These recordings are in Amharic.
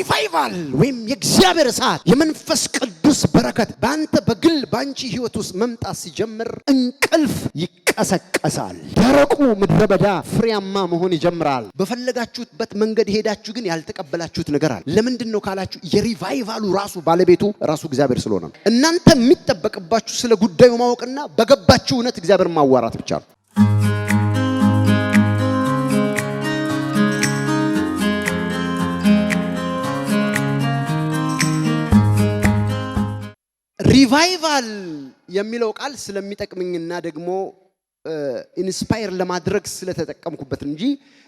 ሪቫይቫል ወይም የእግዚአብሔር እሳት የመንፈስ ቅዱስ በረከት ባንተ በግል ባንቺ ህይወት ውስጥ መምጣት ሲጀምር እንቅልፍ ይቀሰቀሳል። ደረቁ ምድረ በዳ ፍሬያማ መሆን ይጀምራል። በፈለጋችሁበት መንገድ ሄዳችሁ ግን ያልተቀበላችሁት ነገር አለ። ለምንድነው ካላችሁ የሪቫይቫሉ ራሱ ባለቤቱ ራሱ እግዚአብሔር ስለሆነ ነው። እናንተ የሚጠበቅባችሁ ስለ ጉዳዩ ማወቅና በገባችሁ እውነት እግዚአብሔር ማዋራት ብቻ ነው። ሪቫይቫል የሚለው ቃል ስለሚጠቅምኝና ደግሞ ኢንስፓየር ለማድረግ ስለተጠቀምኩበት እንጂ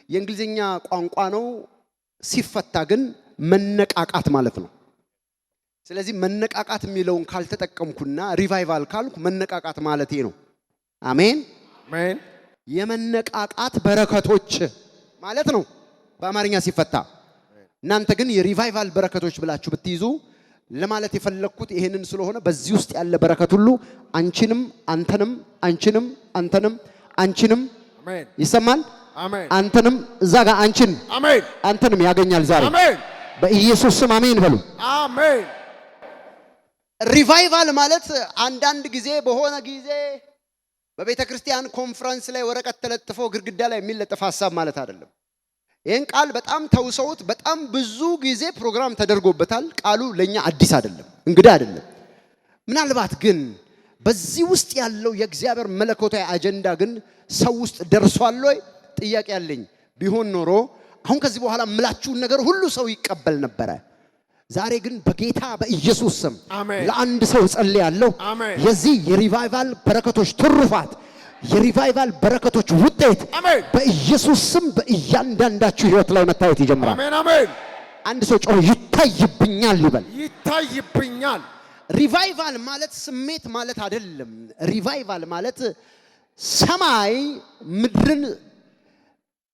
የእንግሊዘኛ ቋንቋ ነው። ሲፈታ ግን መነቃቃት ማለት ነው። ስለዚህ መነቃቃት የሚለውን ካልተጠቀምኩና ሪቫይቫል ካልኩ መነቃቃት ማለቴ ነው። አሜን አሜን። የመነቃቃት በረከቶች ማለት ነው በአማርኛ ሲፈታ። እናንተ ግን የሪቫይቫል በረከቶች ብላችሁ ብትይዙ ለማለት የፈለኩት ይሄንን ስለሆነ በዚህ ውስጥ ያለ በረከት ሁሉ አንቺንም አንተንም አንቺንም አንተንም አንቺንም አሜን ይሰማል። አሜን አንተንም እዛ ጋር አንቺን አሜን አንተንም ያገኛል ዛሬ አሜን በኢየሱስ ስም አሜን በሉ። አሜን። ሪቫይቫል ማለት አንዳንድ ጊዜ በሆነ ጊዜ በቤተ ክርስቲያን ኮንፈረንስ ላይ ወረቀት ተለጥፎ ግድግዳ ላይ የሚለጠፍ ሐሳብ ማለት አይደለም። ይሄን ቃል በጣም ተውሰውት በጣም ብዙ ጊዜ ፕሮግራም ተደርጎበታል። ቃሉ ለኛ አዲስ አይደለም፣ እንግዳ አይደለም። ምናልባት ግን በዚህ ውስጥ ያለው የእግዚአብሔር መለኮታዊ አጀንዳ ግን ሰው ውስጥ ደርሷል ወይ ጥያቄ አለኝ። ቢሆን ኖሮ አሁን ከዚህ በኋላ ምላችሁን ነገር ሁሉ ሰው ይቀበል ነበረ። ዛሬ ግን በጌታ በኢየሱስ ስም ለአንድ ሰው ጸልያለሁ። የዚህ የሪቫይቫል በረከቶች ትሩፋት የሪቫይቫል በረከቶች ውጤት በኢየሱስ ስም በእያንዳንዳችሁ ህይወት ላይ መታየት ይጀምራል። አሜን አሜን። አንድ ሰው ጮህ ይታይብኛል ይበል። ይታይብኛል። ሪቫይቫል ማለት ስሜት ማለት አይደለም። ሪቫይቫል ማለት ሰማይ ምድርን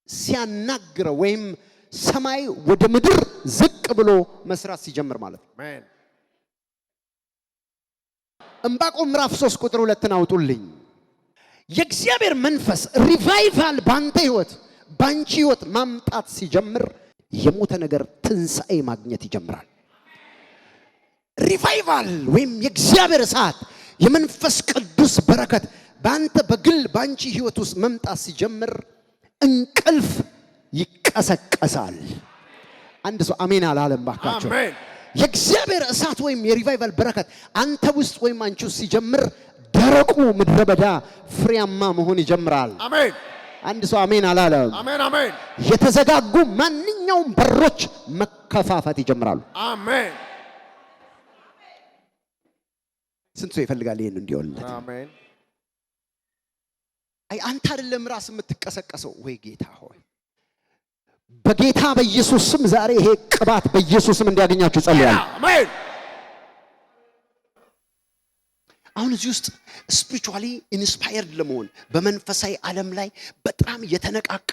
ሲያናግረው ወይም ሰማይ ወደ ምድር ዝቅ ብሎ መስራት ሲጀምር ማለት ነው። አሜን። ዕንባቆም ምዕራፍ 3 ቁጥር 2 አውጡልኝ። የእግዚአብሔር መንፈስ ሪቫይቫል ባንተ ህይወት ባንቺ ህይወት ማምጣት ሲጀምር የሞተ ነገር ትንሣኤ ማግኘት ይጀምራል። ሪቫይቫል ወይም የእግዚአብሔር እሳት የመንፈስ ቅዱስ በረከት ባንተ በግል ባንቺ ህይወት ውስጥ መምጣት ሲጀምር እንቅልፍ ይቀሰቀሳል። አንድ ሰው አሜን አላለም ባካቸው። አሜን። የእግዚአብሔር እሳት ወይም የሪቫይቫል በረከት አንተ ውስጥ ወይም አንቺ ውስጥ ሲጀምር ደረቁ ምድረ በዳ ፍሬያማ መሆን ይጀምራል። አሜን። አንድ ሰው አሜን አላለም። አሜን አሜን። የተዘጋጉ ማንኛውም በሮች መከፋፈት ይጀምራሉ። አሜን። ስንት ሰው ይፈልጋል ይሄን እንዲሆንለት? አሜን። አይ አንተ አይደለም ራስ የምትቀሰቀሰው ወይ ጌታ ሆይ በጌታ በኢየሱስ ስም ዛሬ ይሄ ቅባት በኢየሱስ ስም እንዲያገኛችሁ ጸልያለሁ። አሜን። አሁን እዚህ ውስጥ ስፒሪቹዋሊ ኢንስፓየርድ ለመሆን በመንፈሳዊ ዓለም ላይ በጣም የተነቃቃ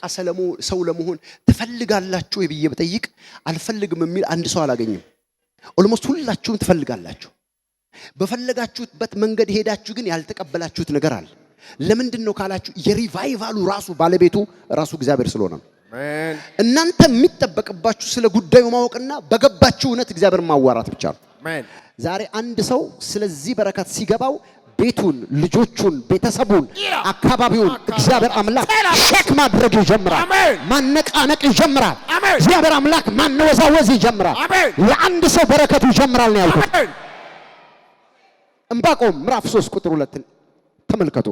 ሰው ለመሆን ትፈልጋላችሁ ወይ ብዬ በጠይቅ አልፈልግም የሚል አንድ ሰው አላገኝም። ኦልሞስት ሁላችሁም ትፈልጋላችሁ። በፈለጋችሁበት መንገድ ሄዳችሁ ግን ያልተቀበላችሁት ነገር አለ። ለምንድነው ካላችሁ የሪቫይቫሉ ራሱ ባለቤቱ ራሱ እግዚአብሔር ስለሆነ ነው። አሜን። እናንተ የሚጠበቅባችሁ ስለ ጉዳዩ ማወቅና በገባችሁ እውነት እግዚአብሔር ማዋራት ብቻ ነው። አሜን። ዛሬ አንድ ሰው ስለዚህ በረከት ሲገባው ቤቱን፣ ልጆቹን፣ ቤተሰቡን፣ አካባቢውን እግዚአብሔር አምላክ ሸክ ማድረግ ይጀምራል። ማነቃነቅ ይጀምራል። እግዚአብሔር አምላክ ማነወዛወዝ ይጀምራል። ለአንድ ሰው በረከቱ ይጀምራል ነው ያልኩት። ዕንባቆም ምዕራፍ 3 ቁጥር 2 ተመልከቱ።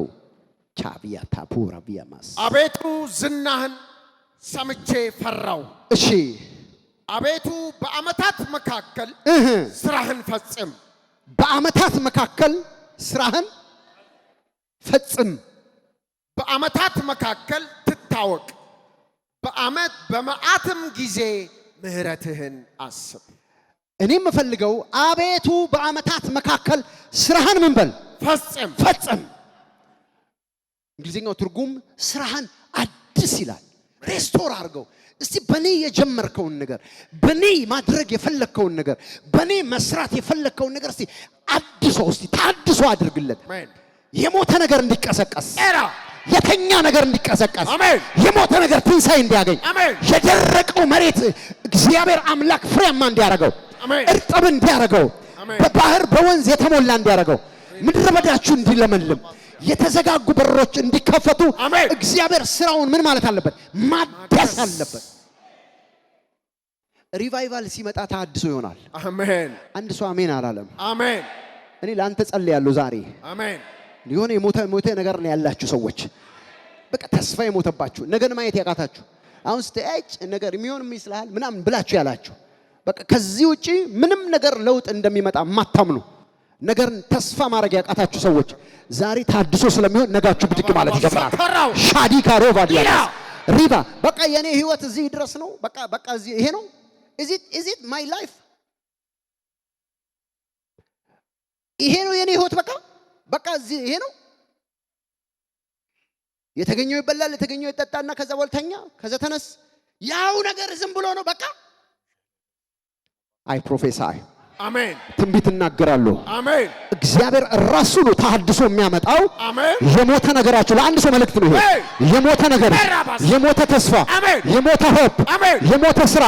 ቻቢያ ታፑራ ቢያማስ አቤቱ ዝናህን ሰምቼ ፈራው። እሺ አቤቱ በአመታት መካከል ስራህን ፈጽም። በአመታት መካከል ስራህን ፈጽም። በአመታት መካከል ትታወቅ። በመዓትም ጊዜ ምህረትህን አስብ። እኔም ፈልገው አቤቱ በአመታት መካከል ስራህን ምን በል ፈጽም ፈጽም። እንግሊዘኛው ትርጉም ስራህን አድስ ይላል። ሬስቶር አድርገው። እስቲ በኔ የጀመርከውን ነገር በኔ ማድረግ የፈለከውን ነገር በኔ መስራት የፈለከውን ነገር እስቲ አድሶ እስቲ ታድሶ አድርግለት። የሞተ ነገር እንዲቀሰቀስ የተኛ ነገር እንዲቀሰቀስ፣ አሜን። የሞተ ነገር ትንሣኤ እንዲያገኝ፣ አሜን። የደረቀው መሬት እግዚአብሔር አምላክ ፍሬያማ እንዲያደርገው፣ አሜን። እርጥብ እንዲያደርገው፣ አሜን። በባህር በወንዝ የተሞላ እንዲያደርገው፣ ምድረ በዳችሁ እንዲለመልም፣ የተዘጋጉ በሮች እንዲከፈቱ አሜን። እግዚአብሔር ስራውን ምን ማለት አለበት? ማደስ አለበት። ሪቫይቫል ሲመጣ ታድሶ ይሆናል። አሜን። አንድ ሰው አሜን አላለም? አሜን። እኔ ላንተ ጸልያለሁ ዛሬ። አሜን። የሆነ የሞተ ነገር ነው ያላችሁ ሰዎች፣ በቃ ተስፋ የሞተባችሁ ነገን ማየት ያቃታችሁ፣ አሁን ስትያጭ ነገር የሚሆን ይመስልሃል ምናምን ብላችሁ ያላችሁ፣ በቃ ከዚህ ውጪ ምንም ነገር ለውጥ እንደሚመጣ ማታምኑ ነገርን ተስፋ ማድረግ ያቃታችሁ ሰዎች ዛሬ ታድሶ ስለሚሆን ነጋችሁ ብድግ ማለት ይጀምራል። ሻዲካ ሮቫ ዲያስ ሪቫ በቃ የኔ ህይወት እዚህ ድረስ ነው። በቃ እዚህ ይሄ ነው። is it my life? ይሄ ነው የኔ ህይወት። በቃ እዚህ ይሄ ነው። የተገኘው ይበላል፣ የተገኘው ይጠጣና ከዛ ወልተኛ ከዛ ተነስ፣ ያው ነገር ዝም ብሎ ነው በቃ። አይ ፕሮፌሳይ አሜን። ትንቢት እናገራለሁ። አሜን። እግዚአብሔር ራሱ ነው ተሐድሶ የሚያመጣው። አሜን። የሞተ ነገራችሁ ለአንድ ሰው መልእክት ነው ይሄ። የሞተ ነገር፣ የሞተ ተስፋ፣ የሞተ ሆፕ፣ የሞተ ስራ፣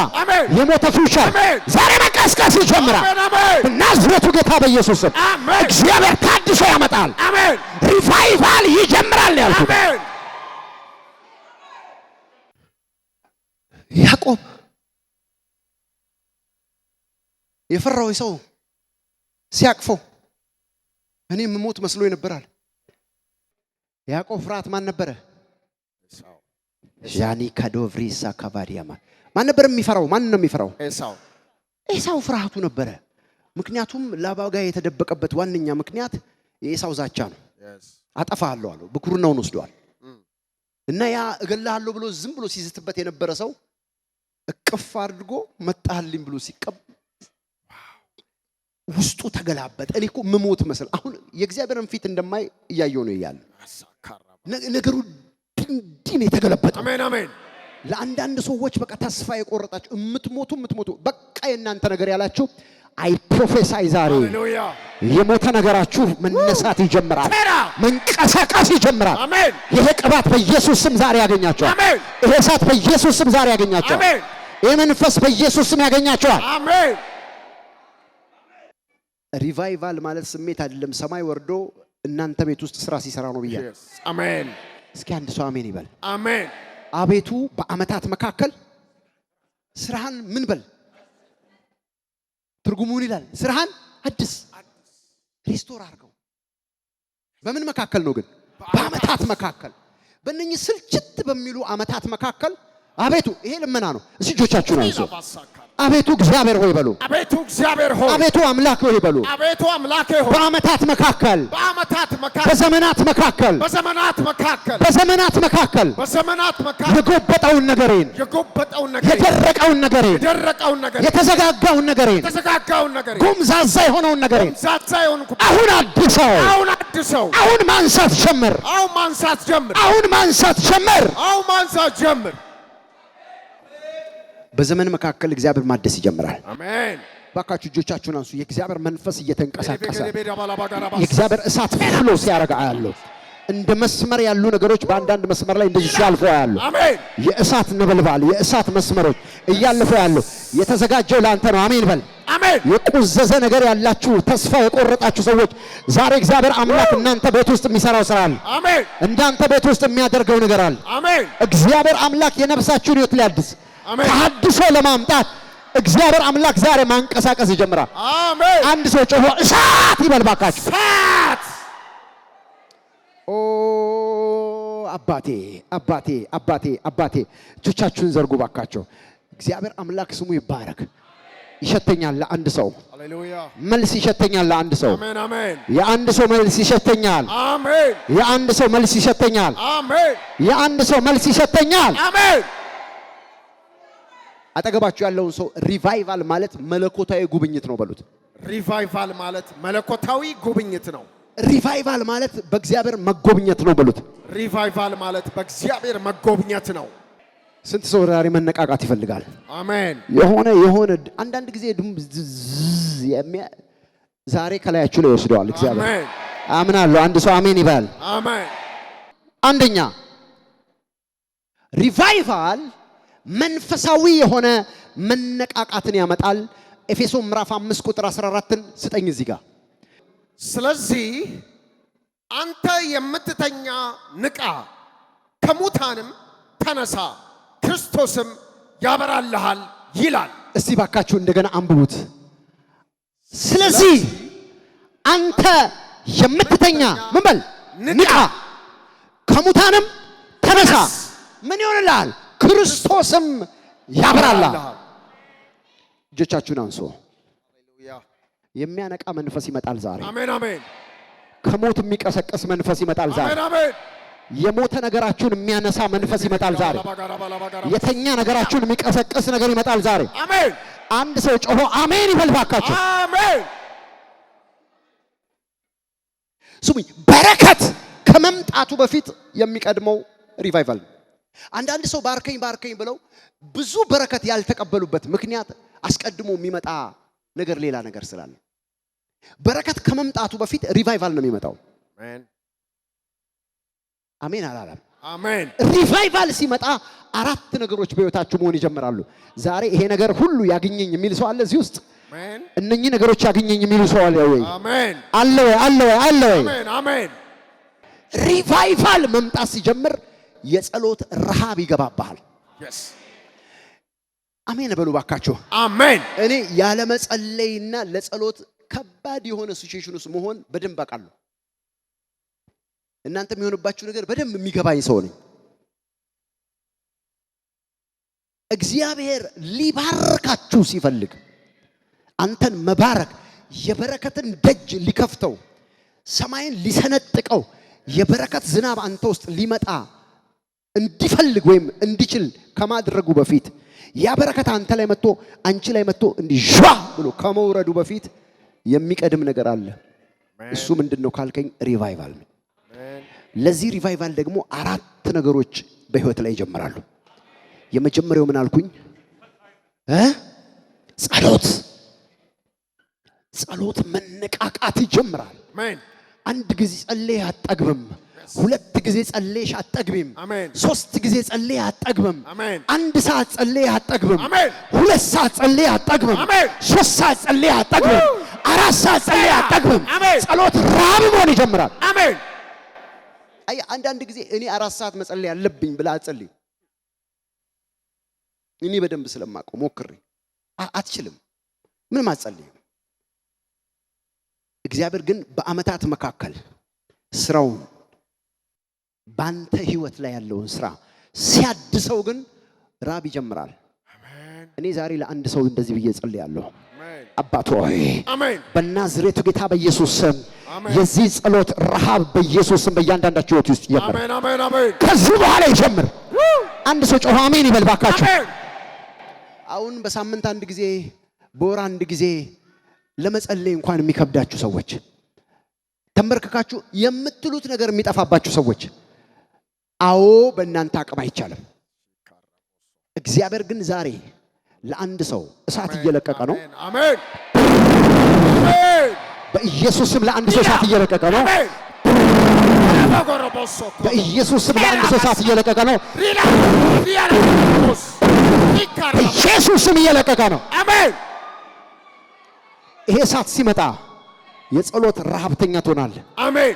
የሞተ ፊውቸር ዛሬ መቀስቀስ ይጀምራል። በናዝሬቱ ጌታ በኢየሱስ ስም እግዚአብሔር ተሐድሶ ያመጣል። አሜን። ሪቫይቫል ይጀምራል ያልኩት። አሜን። ያዕቆብ የፈራው ሰው ሲያቅፈው እኔ የምሞት መስሎ ይነበራል። ያዕቆብ ፍርሃት ማን ነበረ? ጃኒ ካዶቭሪሳ ካቫዲያማ ማን ነበር የሚፈራው? ማን ነው የሚፈራው? ኤሳው ፍርሃቱ ነበረ። ምክንያቱም ላባ ጋር የተደበቀበት ዋነኛ ምክንያት የኤሳው ዛቻ ነው። አጠፋለሁ አለው፣ ብኩርናውን ወስዷል። እና ያ እገላለሁ ብሎ ዝም ብሎ ሲዝትበት የነበረ ሰው እቅፍ አድርጎ መጣልኝ ብሎ ሲቀብ ውስጡ ተገላበጠ። እኔ እኮ መሞት መስል አሁን የእግዚአብሔርን ፊት እንደማይ እያየው ነው ይያል ነገሩ ድንዲን የተገለበጠ። አሜን አሜን። ለአንዳንድ ሰዎች በቃ ተስፋ የቆረጣችሁ እምትሞቱ በቃ የእናንተ ነገር ያላችሁ አይ ፕሮፌሳይ ዛሬ ሃሌሉያ የሞተ ነገራችሁ መነሳት ይጀምራል፣ መንቀሳቀስ ይጀምራል። አሜን። ይሄ ቅባት በኢየሱስ ስም ዛሬ ያገኛቸዋል። አሜን። ይሄ እሳት በኢየሱስ ስም ዛሬ ያገኛቸዋል። አሜን። ይሄ መንፈስ በኢየሱስ ስም ያገኛቸዋል። አሜን። ሪቫይቫል ማለት ስሜት አይደለም፣ ሰማይ ወርዶ እናንተ ቤት ውስጥ ስራ ሲሰራ ነው ብያለሁ። አሜን። እስኪ አንድ ሰው አሜን ይበል። አሜን። አቤቱ በአመታት መካከል ስራህን ምን በል ትርጉሙን ይላል። ስራህን አድስ፣ ሪስቶር አድርገው። በምን መካከል ነው ግን? በአመታት መካከል። በእነኚህ ስልችት በሚሉ አመታት መካከል አቤቱ፣ ይሄ ልመና ነው። እሺ እጆቻችሁን አንሱ። አቤቱ እግዚአብሔር ሆይ በሉ። አቤቱ እግዚአብሔር ሆይ፣ አቤቱ አምላክ ሆይ በሉ። አቤቱ አምላክ ሆይ፣ በአመታት መካከል፣ በዘመናት መካከል፣ በዘመናት መካከል የጎበጠውን ነገሬን፣ የደረቀውን ነገሬን፣ የተዘጋጋውን ነገሬን፣ ጎምዛዛ የሆነውን ነገሬን አሁን አድሰው፣ አሁን ማንሳት ጀምር፣ አሁን ማንሳት ጀምር። በዘመን መካከል እግዚአብሔር ማደስ ይጀምራል። አሜን። ባካችሁ እጆቻችሁን አንሱ። የእግዚአብሔር መንፈስ እየተንቀሳቀሰ የእግዚአብሔር እሳት ፍሎ ሲያረጋ ያለው እንደ መስመር ያሉ ነገሮች በአንዳንድ መስመር ላይ እንደዚህ ሲያልፉ ያሉ አሜን። የእሳት ነበልባል የእሳት መስመሮች እያለፉ ያሉ የተዘጋጀው ለአንተ ነው። አሜን በል። አሜን። የቆዘዘ ነገር ያላችሁ ተስፋ የቆረጣችሁ ሰዎች ዛሬ እግዚአብሔር አምላክ እናንተ ቤት ውስጥ የሚሰራው ስራ አለ። አሜን። እንዳንተ ቤት ውስጥ የሚያደርገው ነገር አለ። አሜን። እግዚአብሔር አምላክ የነፍሳችሁን ሕይወት ሊያድስ ተሐድሶ ለማምጣት እግዚአብሔር አምላክ ዛሬ ማንቀሳቀስ ይጀምራል። አሜን። አንድ ሰው ጮሆ እሳት ይበል ባካችሁ። እሳት! ኦ አባቴ አባቴ አባቴ አባቴ፣ እጆቻችሁን ዘርጉ ባካችሁ። እግዚአብሔር አምላክ ስሙ ይባረክ። ይሸተኛል ለአንድ ሰው ሃሌሉያ። መልስ ይሸተኛል ለአንድ ሰው። አሜን አሜን። የአንድ ሰው መልስ ይሸተኛል። አሜን። የአንድ ሰው መልስ ይሸተኛል። አሜን። የአንድ ሰው መልስ ይሸተኛል። አሜን። አጠገባችሁ ያለውን ሰው ሪቫይቫል ማለት መለኮታዊ ጉብኝት ነው በሉት። ሪቫይቫል ማለት መለኮታዊ ጉብኝት ነው። ሪቫይቫል ማለት በእግዚአብሔር መጎብኘት ነው በሉት። ሪቫይቫል ማለት በእግዚአብሔር መጎብኘት ነው። ስንት ሰው ዛሬ መነቃቃት ይፈልጋል? አሜን። የሆነ አንዳንድ ጊዜ ዛሬ ከላያችሁ ላይ ይወስደዋል እግዚአብሔር። አሜን። አምናለሁ። አንድ ሰው አሜን ይባል። አሜን። አንደኛ ሪቫይቫል መንፈሳዊ የሆነ መነቃቃትን ያመጣል። ኤፌሶን ምዕራፍ 5 ቁጥር 14ን ስጠኝ እዚህ ጋር። ስለዚህ አንተ የምትተኛ ንቃ፣ ከሙታንም ተነሳ፣ ክርስቶስም ያበራልሃል ይላል። እስቲ ባካችሁ እንደገና አንብቡት። ስለዚህ አንተ የምትተኛ ምን በል ንቃ፣ ከሙታንም ተነሳ፣ ምን ይሆንልሃል? ክርስቶስም ያበራልሃል። እጆቻችሁን አንሱ። የሚያነቃ መንፈስ ይመጣል ዛሬ። አሜን አሜን። ከሞት የሚቀሰቅስ መንፈስ ይመጣል ዛሬ። አሜን አሜን። የሞተ ነገራችሁን የሚያነሳ መንፈስ ይመጣል ዛሬ። የተኛ ነገራችሁን የሚቀሰቅስ ነገር ይመጣል ዛሬ። አሜን። አንድ ሰው ጮሆ አሜን ይበል ባካችሁ። አሜን። ስሙኝ፣ በረከት ከመምጣቱ በፊት የሚቀድመው ሪቫይቫል ነው። አንዳንድ ሰው ባርከኝ ባርከኝ ብለው ብዙ በረከት ያልተቀበሉበት ምክንያት አስቀድሞ የሚመጣ ነገር ሌላ ነገር ስላለ፣ በረከት ከመምጣቱ በፊት ሪቫይቫል ነው የሚመጣው። አሜን አሜን አላለም? አሜን። ሪቫይቫል ሲመጣ አራት ነገሮች በህይወታችሁ መሆን ይጀምራሉ። ዛሬ ይሄ ነገር ሁሉ ያገኘኝ የሚል ሰው አለ እዚህ ውስጥ? አሜን። እነኚህ ነገሮች ያገኘኝ የሚሉ ሰው አለ ወይ? አሜን። አለ ወይ? አለ ወይ? አለ ወይ? አሜን አሜን። ሪቫይቫል መምጣት ሲጀምር የጸሎት ረሃብ ይገባባል። yes አሜን በሉ ባካችሁ። አሜን። እኔ ያለ መጸለይና ለጸሎት ከባድ የሆነ ሲቹዌሽን ውስጥ መሆን በደንብ አውቃለሁ። እናንተ የሚሆንባችሁ ነገር በደንብ የሚገባኝ ሰው ነኝ። እግዚአብሔር ሊባርካችሁ ሲፈልግ አንተን መባረክ የበረከትን ደጅ ሊከፍተው ሰማይን ሊሰነጥቀው የበረከት ዝናብ አንተ ውስጥ ሊመጣ እንዲፈልግ ወይም እንዲችል ከማድረጉ በፊት ያ በረከት አንተ ላይ መጥቶ አንቺ ላይ መጥቶ እንዲጇ ብሎ ከመውረዱ በፊት የሚቀድም ነገር አለ። እሱ ምንድነው ካልከኝ ሪቫይቫል ነው። ለዚህ ሪቫይቫል ደግሞ አራት ነገሮች በህይወት ላይ ይጀምራሉ። የመጀመሪያው ምን አልኩኝ? ጸሎት። ጸሎት መነቃቃት ይጀምራል። አሜን። አንድ ጊዜ ጸልይ አትጠግብም። ሁለት ጊዜ ጸልይሽ አትጠግቢም። አሜን። ሶስት ጊዜ ጸልይ አትጠግብም። አሜን። አንድ ሰዓት ጸልይ አትጠግብም። አሜን። ሁለት ሰዓት ጸልይ አትጠግብም። አሜን። ሶስት ሰዓት ጸልይ አትጠግብም። አራት ሰዓት ጸልይ አትጠግብም። አሜን። ጸሎት ራብ መሆን ይጀምራል። አሜን። አይ አንዳንድ ጊዜ እኔ 4 ሰዓት መጸለይ አለብኝ ብላ አትጸልይ። እኔ በደንብ ስለማውቀው ሞክሬ አትችልም። ምንም አትጸልይ። እግዚአብሔር ግን በአመታት መካከል ስራውን ባንተ ህይወት ላይ ያለውን ስራ ሲያድሰው ግን ራብ ይጀምራል። አሜን። እኔ ዛሬ ለአንድ ሰው እንደዚህ ብዬ ጸልያለሁ። አሜን። አባት ሆይ አሜን። በናዝሬቱ ጌታ በኢየሱስ ስም አሜን። የዚህ ጸሎት ረሃብ በኢየሱስ ስም በእያንዳንዳችሁ ህይወት ውስጥ ይጀምር። አሜን አሜን አሜን። ከዚህ በኋላ ይጀምር። አንድ ሰው ጮኸ አሜን ይበል ባካችሁ። አሜን። አሁን በሳምንት አንድ ጊዜ በወር አንድ ጊዜ ለመጸለይ እንኳን የሚከብዳችሁ ሰዎች፣ ተንበርክካችሁ የምትሉት ነገር የሚጠፋባችሁ ሰዎች፣ አዎ በእናንተ አቅም አይቻልም። እግዚአብሔር ግን ዛሬ ለአንድ ሰው እሳት እየለቀቀ ነው። አሜን። በኢየሱስ ስም ለአንድ ሰው እሳት እየለቀቀ ነው። በኢየሱስ ስም ለአንድ ሰው እሳት እየለቀቀ ነው። በኢየሱስ ስም እየለቀቀ ነው። አሜን። ይሄ እሳት ሲመጣ የጸሎት ረሃብተኛ ትሆናለህ። አሜን።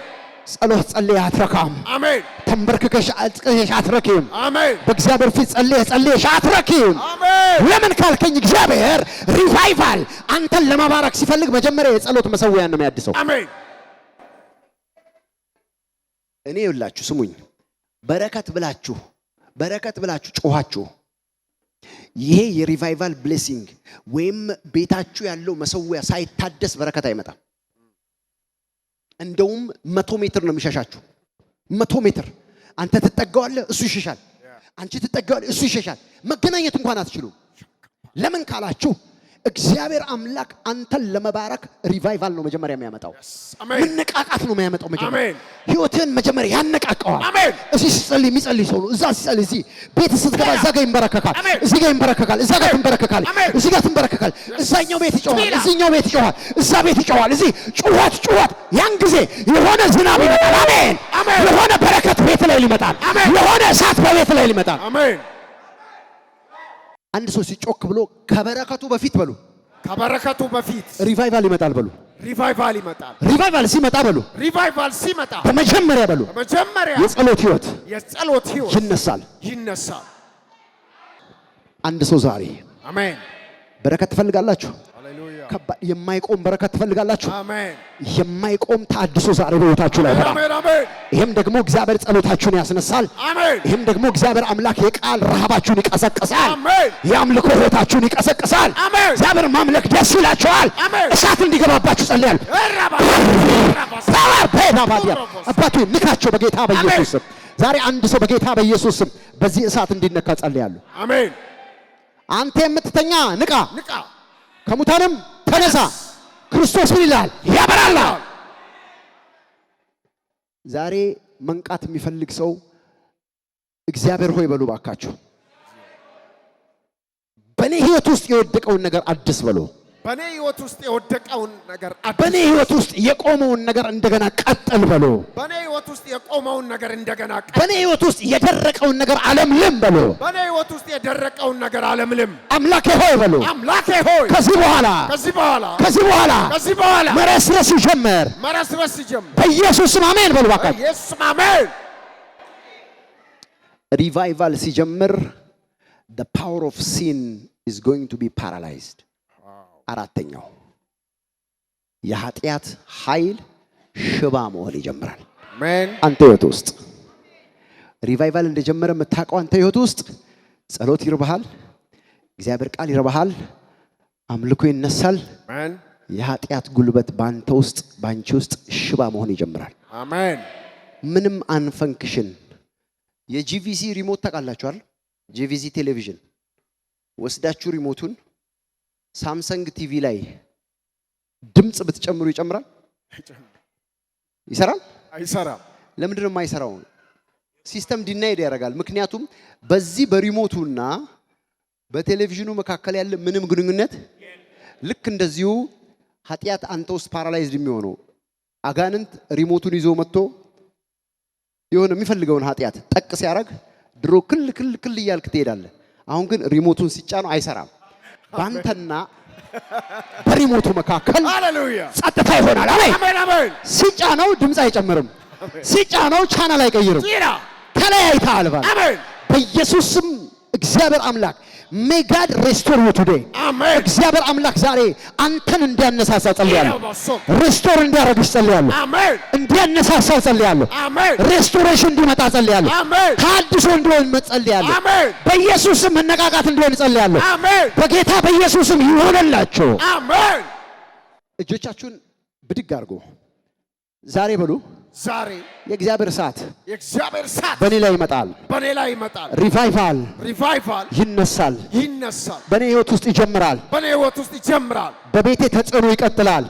ጸሎት ጸልይ አትረካም። አሜን። ተንበርክከሽ አልቅሰሽ አትረኪም። አሜን። በእግዚአብሔር ፊት ጸልየሽ አትረኪም። አሜን። ለምን ካልከኝ እግዚአብሔር ሪቫይቫል አንተን ለማባረክ ሲፈልግ መጀመሪያ የጸሎት መሰዊያን ነው የሚያድሰው። አሜን። እኔ ይኸውላችሁ ስሙኝ፣ በረከት ብላችሁ ጮኻችሁ ይሄ የሪቫይቫል ብሌሲንግ ወይም ቤታችሁ ያለው መሰዊያ ሳይታደስ በረከት አይመጣም። እንደውም 100 ሜትር ነው የሚሸሻችሁ። 100 ሜትር አንተ ትጠጋዋለህ፣ እሱ ይሸሻል። አንቺ ትጠጋዋለህ፣ እሱ ይሸሻል። መገናኘት እንኳን አትችሉም። ለምን ካላችሁ እግዚአብሔር አምላክ አንተን ለመባረክ ሪቫይቫል ነው መጀመሪያ የሚያመጣው። አሜን። መነቃቃት ነው የሚያመጣው መጀመሪያ። አሜን። ህይወትን መጀመሪያ ያነቃቀዋል። አሜን። እዚህ ሲጸልይ የሚጸልይ ሰው ነው። እዛ ሲጸልይ እዚህ ቤት ስትገባ እዛ ጋር ይንበረከካል፣ አሜን። እዚህ ጋር ይንበረከካል፣ እዛ ጋር ትንበረከካል፣ አሜን። እዚህ ጋር ትንበረከካል። እዛኛው ቤት ይጮሃል፣ ስፒራ። እዚህኛው ቤት ይጮሃል፣ እዛ ቤት ይጮሃል፣ እዚህ ጩኸት። ያን ጊዜ የሆነ ዝናብ ይመጣል። አሜን። አሜን። የሆነ በረከት ቤት ላይ ይመጣል። አሜን። የሆነ እሳት በቤት ላይ ይመጣል። አሜን። አንድ ሰው ሲጮክ ብሎ ከበረከቱ በፊት በሉ ከበረከቱ በፊት ሪቫይቫል ይመጣል በሉ። ሪቫይቫል ይመጣል። ሪቫይቫል ሲመጣ በሉ ሪቫይቫል ሲመጣ በመጀመሪያ በሉ በመጀመሪያ የጸሎት ህይወት ይነሳል። አንድ ሰው ዛሬ አሜን በረከት ትፈልጋላችሁ? ሃሌሉያ። የማይቆም በረከት ትፈልጋላችሁ? አሜን። የማይቆም ተሐድሶ ዛሬ በሕይወታችሁ ላይ ይሆናል። አሜን አሜን። ይሄም ደግሞ እግዚአብሔር ጸሎታችሁን ያስነሳል። አሜን። ይሄም ደግሞ እግዚአብሔር አምላክ የቃል ረሃባችሁን ይቀሰቅሳል። አሜን። የአምልኮ ሕይወታችሁን ይቀሰቅሳል። አሜን። እግዚአብሔር ማምለክ ደስ ይላችኋል። አሜን። እሳት እንዲገባባችሁ ጸልያለሁ። አባቱ ንካቸው በጌታ በኢየሱስ ስም። ዛሬ አንድ ሰው በጌታ በኢየሱስ ስም በዚህ እሳት እንዲነካ ጸልያለሁ። አሜን። አንተ የምትተኛ ንቃ፣ ንቃ፣ ከሙታንም ተነሳ። ክርስቶስ ምን ይላል? ያበራል። ዛሬ መንቃት የሚፈልግ ሰው እግዚአብሔር ሆይ በሉ ባካችሁ። በኔ ህይወት ውስጥ የወደቀውን ነገር አድስ በሉ። በኔ ህይወት ውስጥ የወደቀውን ነገር አድስ። በኔ ህይወት ውስጥ የቆመውን ነገር እንደገና ቀጥል በሉ። በኔ ህይወት ውስጥ የቆመውን ነገር እንደገና ቀጥል። በኔ ህይወት ውስጥ የደረቀውን ነገር አለምልም በሉ። በኔ ህይወት ውስጥ የደረቀውን ነገር አለምልም። አምላኬ ሆይ በሉ። አምላኬ ሆይ ከዚህ በኋላ መረስረስ ይጀምር። በኢየሱስ ስም አሜን በሉ ባካችሁ። በኢየሱስ ስም አሜን። ሪቫይቫል ሲጀምር the power of sin is going to be paralyzed. አራተኛው የኃጢአት ኃይል ሽባ መሆን ይጀምራል። አሜን። አንተ ህይወት ውስጥ ሪቫይቫል እንደጀመረ የምታውቀው አንተ ህይወት ውስጥ ጸሎት ይርባሃል፣ እግዚአብሔር ቃል ይርባሃል፣ አምልኮ ይነሳል። አሜን። የኃጢአት ጉልበት ባንተ ውስጥ ባንቺ ውስጥ ሽባ መሆን ይጀምራል። አሜን። ምንም አንፈንክሽን። የጂቪሲ ሪሞት ታውቃላችሁ አይደል? ጂቪሲ ቴሌቪዥን ወስዳችሁ ሪሞቱን ሳምሰንግ ቲቪ ላይ ድምጽ ብትጨምሩ ይጨምራል? ይሰራል? አይሰራም። ለምንድን ነው የማይሰራው? ሲስተም ዲናይድ ያደርጋል። ምክንያቱም በዚህ በሪሞቱና በቴሌቪዥኑ መካከል ያለ ምንም ግንኙነት ልክ እንደዚሁ ኃጢአት አንተ ውስጥ ፓራላይዝድ የሚሆነው አጋንንት ሪሞቱን ይዞ መጥቶ የሆነ የሚፈልገውን ኃጢአት ጠቅ ሲያደርግ ድሮ ክል እያልክ ትሄዳለህ። አሁን ግን ሪሞቱን ሲጫነው አይሰራም። ባንተና በሪሞቱ መካከል ሃሌሉያ ጸጥታ ይሆናል። አሜን አሜን። ሲጫነው ድምጽ አይጨምርም፣ ሲጫነው ቻናል አይቀይርም። ተለያይተሃል ባል። አሜን። በኢየሱስ ስም እግዚአብሔር አምላክ may God restore you today. አሜን። እግዚአብሔር አምላክ ዛሬ አንተን እንዲያነሳሳ ጸልያለሁ። ሪስቶር እንዲያደርግሽ ጸልያለሁ። አሜን። እንዲያነሳሳ ጸልያለሁ። አሜን። ሬስቶሬሽን እንዲመጣ ጸልያለሁ። አሜን። ታድሶ እንዲሆን ጸልያለሁ። አሜን። በኢየሱስ ስም መነቃቃት እንዲሆን ጸልያለሁ። አሜን። በጌታ በኢየሱስ ስም ይሆንላችሁ። አሜን። እጆቻችሁን ብድግ አድርጎ ዛሬ በሉ። ዛሬ የእግዚአብሔር እሳት በኔ ላይ ይመጣል። ሪቫይቫል ይነሳል። በኔ ህይወት ውስጥ ይጀምራል። በቤቴ ተጽዕኖ ይቀጥላል።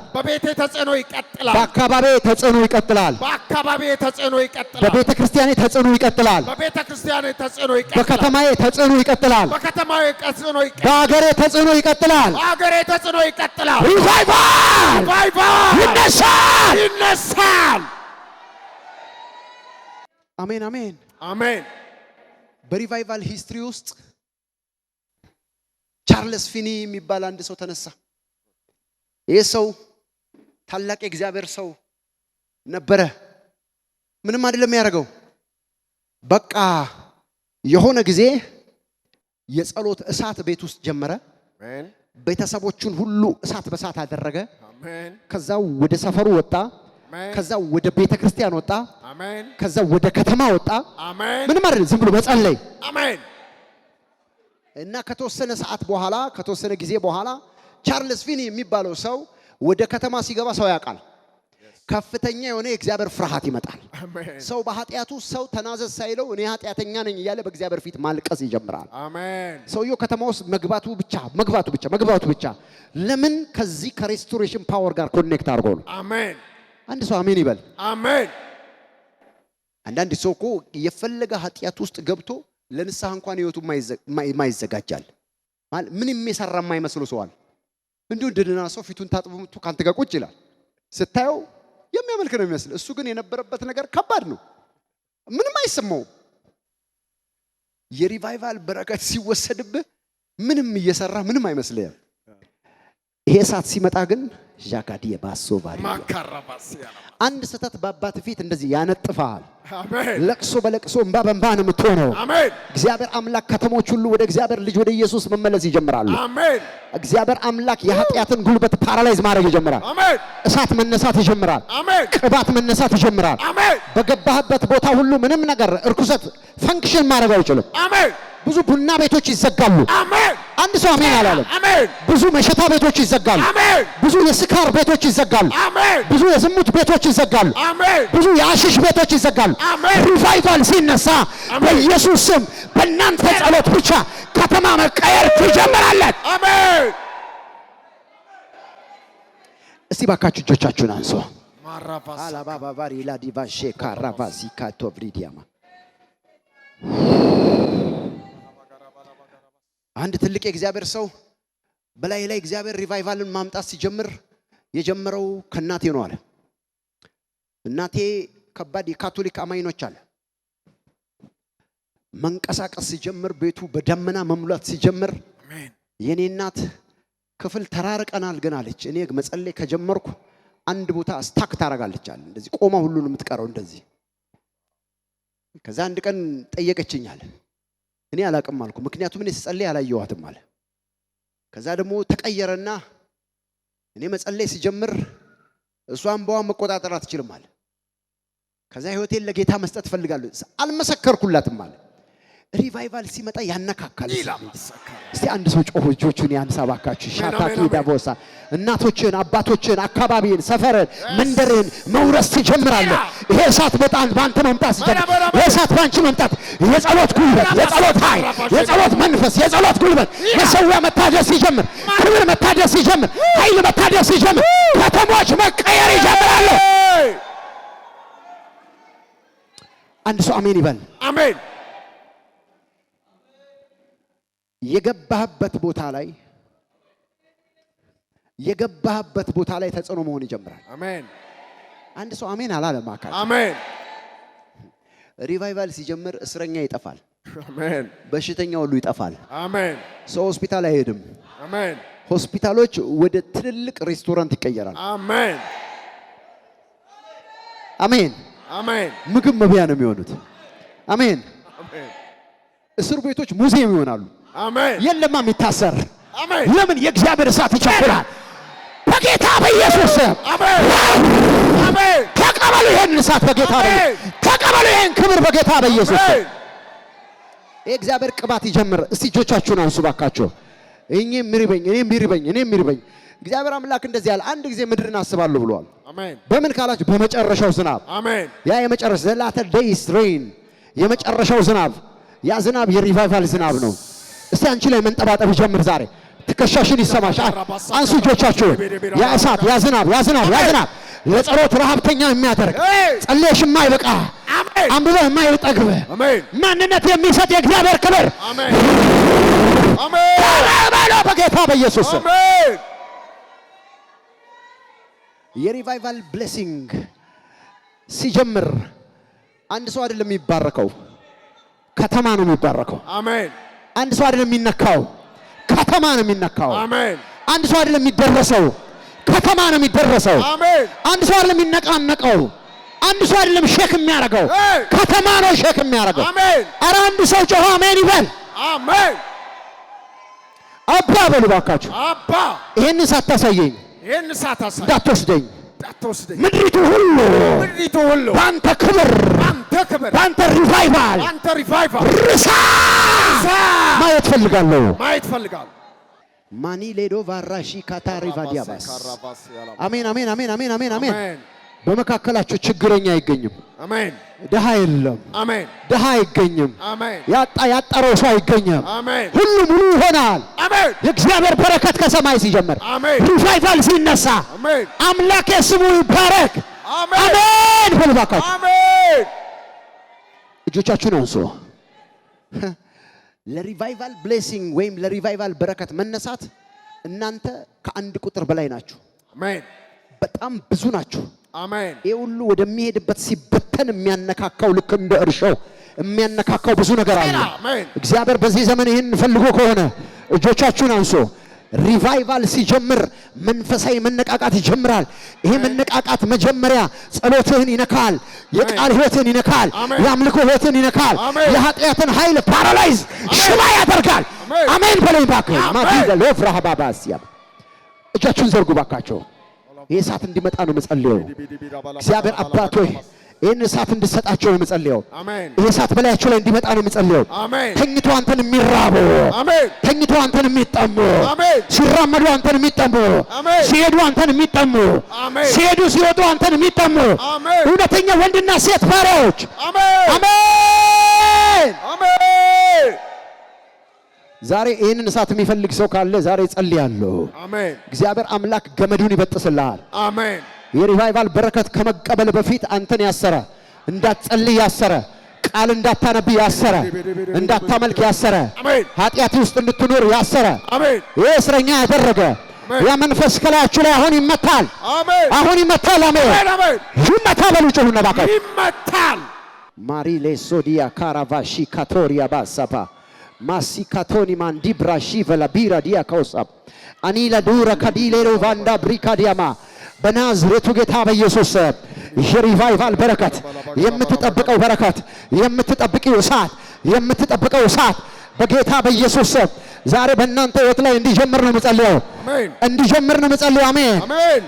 በአካባቢ ተጽዕኖ ይቀጥላል። በቤተ ክርስቲያኔ ተጽዕኖ ይቀጥላል። በከተማዬ ተጽዕኖ ይቀጥላል። በአገሬ ተጽዕኖ ይቀጥላል። ሪቫይቫል ይነሳል። አሜን አሜን አሜን። በሪቫይቫል ሂስትሪ ውስጥ ቻርልስ ፊኒ የሚባል አንድ ሰው ተነሳ። ይህ ሰው ታላቅ የእግዚአብሔር ሰው ነበረ። ምንም አይደለም ያደረገው። በቃ የሆነ ጊዜ የጸሎት እሳት ቤት ውስጥ ጀመረ። ቤተሰቦቹን ሁሉ እሳት በእሳት አደረገ። ከዛ ወደ ሰፈሩ ወጣ። ከዛ ወደ ቤተ ክርስቲያን ወጣ። ከዛ ወደ ከተማ ወጣ። ምንም አይደለም፣ ዝም ብሎ መጸለይ። እና ከተወሰነ ሰዓት በኋላ ከተወሰነ ጊዜ በኋላ ቻርልስ ፊኒ የሚባለው ሰው ወደ ከተማ ሲገባ ሰው ያውቃል። ከፍተኛ የሆነ የእግዚአብሔር ፍርሃት ይመጣል። አሜን ሰው በኃጢአቱ ሰው ተናዘዝ ሳይለው እኔ ኃጢአተኛ ነኝ እያለ በእግዚአብሔር ፊት ማልቀስ ይጀምራል። አሜን ሰውየው ከተማ ውስጥ መግባቱ ብቻ ለምን ከዚህ ከሬስቶሬሽን ፓወር ጋር ኮኔክት አድርጎ ነው። አሜን አንድ ሰው አሜን ይበል። አሜን አንዳንድ ሰው እኮ የፈለገ ኃጢአት ውስጥ ገብቶ ለንስሐ እንኳን ህይወቱ ማይዘጋጃል ማለት ምን የሚሰራ የማይመስለው ሰዋል። እንዲሁ እንደደና ሰው ፊቱን ታጥቦ መጥቶ ካንተ ጋር ቁጭ ይላል። ስታየው የሚያመልክ ነው የሚመስል። እሱ ግን የነበረበት ነገር ከባድ ነው። ምንም አይሰማው። የሪቫይቫል በረከት ሲወሰድብህ ምንም እየሰራ ምንም አይመስልህም። ይሄ ሰዓት ሲመጣ ግን ጃካዲ የባሶ ባሪ አንድ ሰተት በአባት ፊት እንደዚህ ያነጥፋል። አሜን ለቅሶ በለቅሶ እንባ በእንባ ነው የምትሆነው። አሜን እግዚአብሔር አምላክ ከተሞች ሁሉ ወደ እግዚአብሔር ልጅ ወደ ኢየሱስ መመለስ ይጀምራሉ። አሜን እግዚአብሔር አምላክ የኃጢአትን ጉልበት ፓራላይዝ ማድረግ ይጀምራል። አሜን እሳት መነሳት ይጀምራል። አሜን ቅባት መነሳት ይጀምራል። አሜን በገባህበት ቦታ ሁሉ ምንም ነገር እርኩሰት ፈንክሽን ማድረግ አይችልም። አሜን ብዙ ቡና ቤቶች ይዘጋሉ። አሜን አንድ ሰው አሜን አላለም። አሜን ብዙ መሸታ ቤቶች ይዘጋሉ። አሜን ብዙ የስካር ቤቶች ይዘጋሉ። አሜን ብዙ የዝሙት ቤቶች ይዘጋሉ። አሜን ብዙ የአሽሽ ቤቶች ይዘጋሉ። አሜን ሪቫይቫል ሲነሳ በኢየሱስ ስም በእናንተ ጸሎት ብቻ ከተማ መቀየር ትጀምራለች። አሜን እስቲ ባካችሁ እጆቻችሁን አንሱ። ማራፋስ አላባባባሪ ላዲቫሼ ካራቫሲ ካቶቭሪዲያማ አንድ ትልቅ የእግዚአብሔር ሰው በላይ ላይ እግዚአብሔር ሪቫይቫልን ማምጣት ሲጀምር የጀመረው ከናቴ ነው አለ። እናቴ ከባድ የካቶሊክ አማኞች አለ። መንቀሳቀስ ሲጀምር ቤቱ በደመና መሙላት ሲጀምር አሜን የኔ እናት ክፍል ተራርቀናል ግን አለች እኔ መጸለይ ከጀመርኩ አንድ ቦታ ስታክ ታረጋለች አለ። እንደዚህ ቆማ ሁሉንም የምትቀረው እንደዚህ። ከዛ አንድ ቀን ጠየቀችኛል። እኔ አላቅም አልኩ ምክንያቱም እኔ ስጸልይ አላየዋትም አለ። ከዛ ደግሞ ተቀየረና እኔ መጸለይ ሲጀምር እሷን በዋን መቆጣጠር አትችልም አለ። ከዛ ህይወቴን ለጌታ መስጠት ፈልጋለሁ አልመሰከርኩላትም አለ። ሪቫይቫል ሲመጣ ያነካካል። እስቲ አንድ ሰው ጮሁ እጆቹን ያንሳ ባካችሁ። ሻታኪ ዳቦሳ እናቶችን አባቶችን አካባቢን ሰፈርን መንደርን መውረስ ትጀምራለህ። ይሄ እሳት በጣም ባንተ መምጣት ሲጀምር ይሄ እሳት ባንቺ መምጣት የጸሎት ጉልበት የጸሎት ኃይል የጸሎት መንፈስ የጸሎት ጉልበት መሰዊያ መታደስ ሲጀምር ክብር መታደስ ሲጀምር ኃይል መታደስ ሲጀምር ከተሞች መቀየር ይጀምራሉ። አንድ ሰው አሜን ይበል። አሜን የገባህበት ቦታ ላይ ተጽዕኖ መሆን ይጀምራል። አሜን አንድ ሰው አሜን አላለም አካል። አሜን ሪቫይቫል ሲጀምር እስረኛ ይጠፋል። አሜን በሽተኛ ሁሉ ይጠፋል። አሜን ሰው ሆስፒታል አይሄድም። አሜን ሆስፒታሎች ወደ ትልልቅ ሬስቶራንት ይቀየራል። አሜን አሜን አሜን ምግብ መብያ ነው የሚሆኑት። አሜን አሜን እስር ቤቶች ሙዚየም ይሆናሉ። አሜን የለማ የሚታሰር አሜን ለምን የእግዚአብሔር እሳት ይቸኩላል። በጌታ በኢየሱስ አሜን አሜን ተቀበሉ ይሄን እሳት በጌታ በኢየሱስ ተቀበሉ ይሄን ክብር በጌታ በኢየሱስ የእግዚአብሔር ቅባት ይጀምር። እስቲ እጆቻችሁን አንሱ ባካችሁ። እኔ ምሪበኝ እግዚአብሔር አምላክ እንደዚህ ያለ አንድ ጊዜ ምድርን አስባለሁ ብሏል። አሜን በምን ካላችሁ በመጨረሻው ዝናብ። አሜን ያ የመጨረሻው the latter days rain የመጨረሻው ዝናብ ያ ዝናብ የሪቫይቫል ዝናብ ነው። እስቲ አንቺ ላይ መንጠባጠብ ይጀምር ዛሬ። ትከሻሽን ይሰማሽ። አንሱ እጆቻችሁን። ያ እሳት ያ ዝናብ ለጸሎት ረሃብተኛ የሚያደርግ ጸልየሽ የማይበቃ አንብበህ የማይጠግብ ማንነት የሚሰጥ የእግዚአብሔር ክብር አሜን አሜን በጌታ በኢየሱስ አሜን የሪቫይቫል ብሌሲንግ ሲጀምር አንድ ሰው አይደለም የሚባረከው ከተማ ነው የሚባረከው። አሜን አንድ ሰው አይደለም የሚነካው ከተማ ነው የሚነካው። አሜን አንድ ሰው አይደለም የሚደረሰው ከተማ ነው የሚደረሰው። አሜን አንድ ሰው አይደለም የሚነቃነቀው አንድ ሰው አይደለም ሼክ የሚያደርገው ከተማ ነው ሼክ የሚያደርገው። አሜን ኧረ አንድ ሰው ጮኸ አሜን ይበል። አሜን አባ በሉ ባካችሁ። አባ ይሄን ሳታሳየኝ ይሄን ሳታሳየኝ እንዳትወስደኝ ምድሪቱ ሁሉ ባንተ ክብር ባንተ ሪቫይቫል ርሳ ማየት ፈልጋለሁ። ማኒ ሌዶ ቫራሺ ካታሪ ቫዲያባስ አሜን አሜን አሜን አሜን አሜን አሜን። በመካከላችሁ ችግረኛ አይገኝም። አሜን። ድሃ የለም። አሜን። ድሃ አይገኝም። አሜን። ያጠረው ሰው አይገኝም። አሜን። ሁሉ ሙሉ ይሆናል። አሜን። የእግዚአብሔር በረከት ከሰማይ ሲጀምር፣ አሜን። ሪቫይቫል ሲነሳ፣ አሜን። አምላክ ስሙ ይባረክ። አሜን። አሜን በሉ ባካችሁ። አሜን። እጆቻችሁን አንሱ። ለሪቫይቫል ብሌሲንግ ወይም ለሪቫይቫል በረከት መነሳት እናንተ ከአንድ ቁጥር በላይ ናችሁ። አሜን። በጣም ብዙ ናችሁ። አሜን። ይሄ ሁሉ ወደሚሄድበት ሲበተን የሚያነካካው ልክ እንደ እርሻው የሚያነካካው ብዙ ነገር አለ። እግዚአብሔር በዚህ ዘመን ይህን ፈልጎ ከሆነ እጆቻችሁን አንሱ። ሪቫይቫል ሲጀምር መንፈሳዊ መነቃቃት ይጀምራል። ይሄ መነቃቃት መጀመሪያ ጸሎትህን ይነካል፣ የቃል ህይወትን ይነካል፣ የአምልኮ ህይወትን ይነካል፣ የኃጢአትን ኃይል ፓራላይዝ ሽባ ያደርጋል። አሜን በለኝ ባክህ። ማዲለ ሎፍራህ ባባሲያ እጃችሁን ዘርጉ ባካቸው። ይሄ እሳት እንዲመጣ ነው መጸልየው። እግዚአብሔር አባት ሆይ ይህን እሳት እንድሰጣቸው ነው መጸልየው። ይሄ እሳት በላያቸው ላይ እንዲመጣ ነው መጸልየው። ተኝቶ አንተን የሚራቡ፣ ተኝቶ አንተን የሚጠሙ፣ ሲራመዱ አንተን የሚጠሙ፣ ሲሄዱ አንተን የሚጠሙ፣ ሲሄዱ ሲወጡ አንተን የሚጠሙ እውነተኛ ወንድና ሴት ባሪያዎች አሜን። ዛሬ ይህንን እሳት የሚፈልግ ሰው ካለ ዛሬ ጸልያለሁ። አሜን። እግዚአብሔር አምላክ ገመዱን ይበጥስልሃል። አሜን። የሪቫይቫል በረከት ከመቀበል በፊት አንተን ያሰረ፣ እንዳትጸልይ ያሰረ፣ ቃል እንዳታነብይ ያሰረ፣ እንዳታመልክ ያሰረ፣ ኃጢአት ውስጥ እንድትኖር ያሰረ፣ ይህ እስረኛ ያደረገ ያ መንፈስ ከላያችሁ ላይ አሁን ይመታል። አሁን ይመታል። አሜን። ይመታ በሉ ጩኹና ባካችሁ። ይመታል። ማሪሌ ሶዲያ ካራቫሺ ካቶሪያ ባሳባ ማሲካቶኒ ማንዲ ብራሺ ቨላቢራ ዲያ ካውሳብ አኒላ ዱራ ካዲሌሮ ቫንዳ ብሪካዲያማ በናዝሬቱ ጌታ በኢየሱስ የሪቫይቫል በረከት የምትጠብቀው በረከት የምትጠብቂው እሳት የምትጠብቀው እሳት በጌታ በኢየሱስ ዛሬ በእናንተ ህይወት ላይ እንዲጀምር ነው መጸለያው። አሜን። እንዲጀምር ነው መጸለያው። አሜን። አሜን።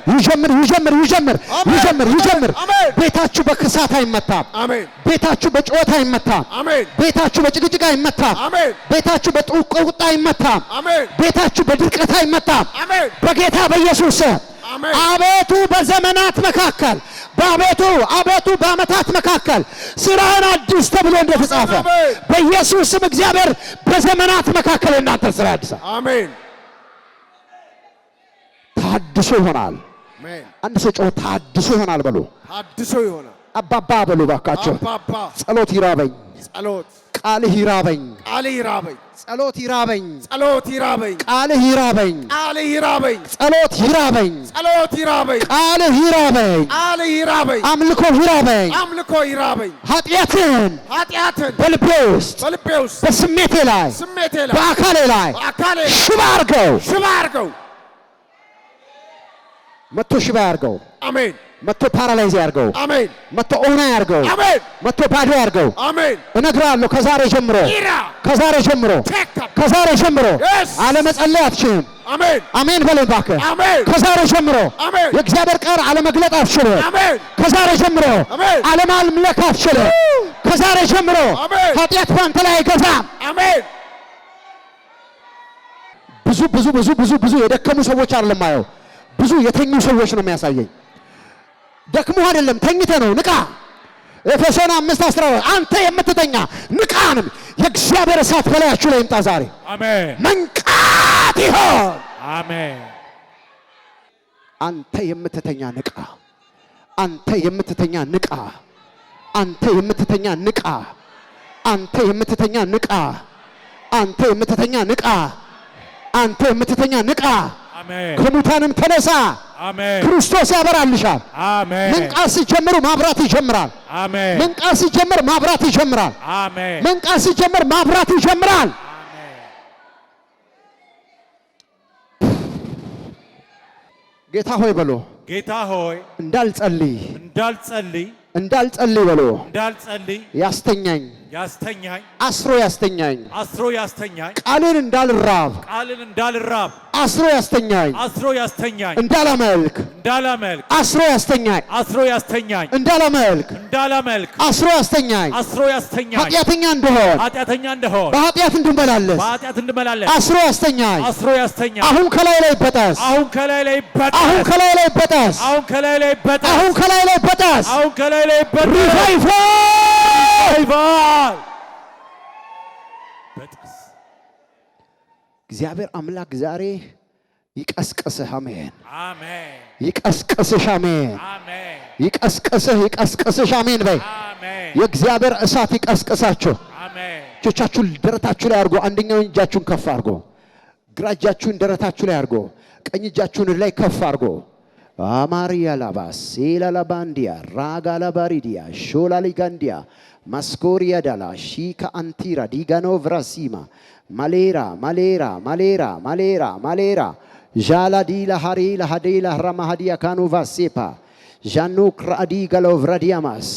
ይጀምር። ቤታችሁ በክሳት አይመታም። አሜን። ቤታችሁ በጭወታ አይመታም። አሜን። ቤታችሁ በጭቅጭቅ አይመታም። አሜን። ቤታችሁ በቁጣ አይመታም። አሜን። ቤታችሁ በድርቀት አይመታም። አሜን። በጌታ በኢየሱስ አቤቱ በዘመናት መካከል አቤቱ በዓመታት መካከል ስራህን አዲስ ተብሎ እንደተጻፈ በኢየሱስ ስም እግዚአብሔር በዘመናት መካከል እናንተ ስራ አዲስ አሜን። ታድሶ ይሆናል። አሜን። አንድ ሰው ጮህ ታድሶ ይሆናል በሉ። ታድሶ ይሆናል። አባባ በሉ ባካችሁ። ጸሎት ይራበኝ፣ ቃልህ ይራበኝ፣ ጸሎት ይራበኝ፣ ቃልህ ይራበኝ፣ ጸሎት ይራበኝ፣ ቃልህ ይራበኝ፣ አምልኮ ይራበኝ፣ ኃጢአትን በልቤ ውስጥ በስሜቴ ላይ በአካሌ ላይ ሽባ አድርገው መቶ ሽባ ያርገው። አሜን። መቶ ፓራላይዝ ያርገው። አሜን። መቶ ኦና ያርገው። አሜን። መቶ ባዶ ያርገው። አሜን። እነግራለሁ ከዛሬ ጀምሮ አለመጸለይ አትችልም። አሜን። አሜን በለኝ እባክህ። ከዛሬ ጀምሮ የእግዚአብሔር ቃል አለመግለጥ አትችልም። አሜን። ከዛሬ ጀምሮ አለማምለክ አትችልም። ከዛሬ ጀምሮ ኃጢአት ባንተ ላይ አይገዛም። አሜን። ብዙ የደከሙ ሰዎች አይደለም ማየው፣ ብዙ የተኙ ሰዎች ነው የሚያሳየኝ። ደክሞ አይደለም ተኝተ ነው። ንቃ። ኤፌሶን 5:10 አንተ የምትተኛ ንቃንም የእግዚአብሔር እሳት በላያችሁ ላይ ይምጣ ዛሬ። አሜን። መንቃት ይሆን። አሜን። አንተ የምትተኛ ንቃ። አንተ የምትተኛ ንቃ። አንተ የምትተኛ ንቃ። አንተ የምትተኛ ንቃ። አንተ የምትተኛ ንቃ። አንተ የምትተኛ ንቃ። አሜን። ከሙታንም ተነሳ። አሜን። ክርስቶስ ያበራልሻል። አሜን። መንቃት ሲጀምሩ ማብራት ይጀምራል። አሜን። መንቃት ሲጀምር ማብራት ይጀምራል። አሜን። መንቃት ሲጀምር ማብራት ይጀምራል። አሜን። ጌታ ሆይ በሎ። ጌታ ሆይ እንዳልጸልይ በሎ። ያስተኛኝ አስሮ ያስተኛኝ ቃልን እንዳልራብ አስሮ ያስተኛኝ እንዳላመልክ አስሮ ያስተኛኝ እንዳላመልክ አስሮ ያስተኛኝ ኃጢአተኛ እንደሆን በኃጢአት እንድመላለስ አስሮ ያስተኛኝ አሁን ከላይ ላይ ይበጠስ ሪቫይቫል እግዚአብሔር አምላክ ዛሬ ይቀስቅስህ። አሜን አሜን። ይቀስቅስህ። አሜን አሜን። ይቀስቅስህ። አሜን በይ። የእግዚአብሔር እሳት ይቀስቅሳችሁ። አሜን። እጆቻችሁን ደረታችሁ ላይ አድርጎ፣ አንደኛውን እጃችሁን ከፍ አድርጎ፣ ግራ እጃችሁን ደረታችሁ ላይ አድርጎ፣ ቀኝ እጃችሁን ላይ ከፍ አድርጎ አማሪያ ላባስ ኢላላባንዲያ ራጋላባሪዲያ ሾላሊጋንዲያ ማስኮሪያ ዳላ ሺካ አንቲራ ዲጋኖ ቭራሲማ ማሌራ ዣላዲላ ሃሪላ ሃዴላ ራማሃዲያ ካኖቫ ሴፓ ዣኑክ ራዲ ጋሎቭራዲያማስ